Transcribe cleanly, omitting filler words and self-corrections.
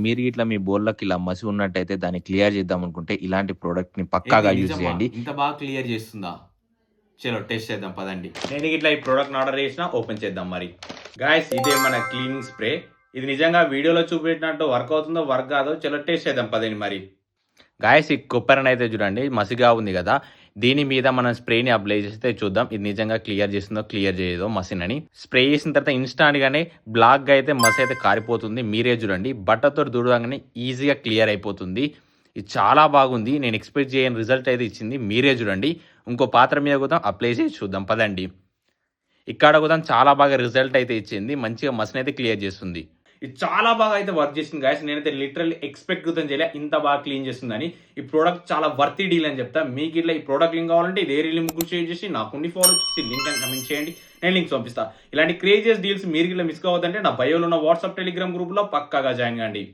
మీరు ఇట్లా మీ బోర్లకి ఇలా మసి ఉన్నట్టయితే దాన్ని క్లియర్ చేద్దాం అనుకుంటే ఇలాంటి ప్రొడక్ట్‌ని ఏంది పక్కాగా యూజ్ నిజమా? చేయండి. ఇంత బాగా క్లియర్ చేస్తుందా? చలో టెస్ట్ చేద్దాం పదండి. నేను ఇట్లా ఈ ప్రొడక్ట్‌ని ఆర్డర్ చేసినా ఓపెన్ చేద్దాం మరి. గాయ్స్ ఇదే మన క్లీనింగ్ స్ప్రే. ఇది నిజంగా వీడియోలో చూపెట్టినట్టు వర్క్ అవుతుందో, వర్క్ కాదో చలో టెస్ట్ చేద్దాం పదండి మరి. గాయ్స్ ఈ కొబ్బరినైతే చూడండి మసిగా ఉంది కదా! దీని మీద మనం స్ప్రేని అప్లై చేస్తే చూద్దాం. ఇది నిజంగా క్లియర్ చేస్తుందో, క్లియర్ చేయదో మసినని. స్ప్రే చేసిన తర్వాత ఇన్‌స్టాంట్‌గానే బ్లాక్‌గా అయితే మసి అయితే కారిపోతుంది. మీరే చూడండి. బట్టతోటి తుడవంగానే ఈజీగా క్లియర్ అయిపోతుంది. ఇది చాలా బాగుంది. నేను ఎక్స్‌పెక్ట్ చేయని రిజల్ట్ అయితే ఇచ్చింది. మీరే చూడండి. ఇంకో పాత్ర మీద కూడా అప్లై చేసి చూద్దాం పదండి. ఇక్కడ కూడా చాలా బాగా రిజల్ట్ అయితే ఇచ్చింది. మంచిగా మసినైతే క్లియర్ చేస్తుంది. ఇది చాలా బాగా అయితే వర్క్ చేసింది గాయ్స్. నేనైతే లిటరల్లీ ఎక్స్‌పెక్ట్ కూడా చేయలే ఇంత బాగా క్లీన్ చేస్తుందని. ఈ ప్రొడక్ట్ చాలా వర్తీ డీల్ అని చెప్తా. మీకు ఇట్లా ఈ ప్రొడక్ట్ లింక్ కావాలంటే ఇదే లింక్ షేర్ చేసి నాకుండి ఫాలో చేసి లింక్ అని కమెంట్ చేయండి. నేను లింక్స్ పంపిస్తా. ఇలాంటి క్రేజియస్ డీల్స్ మీరు ఇట్లా మిస్ కావద్దంటే నా బయోలో ఉన్న వాట్సాప్, టెలిగ్రామ్ గ్రూప్‌లో పక్కాగా జాయిన్ కండి.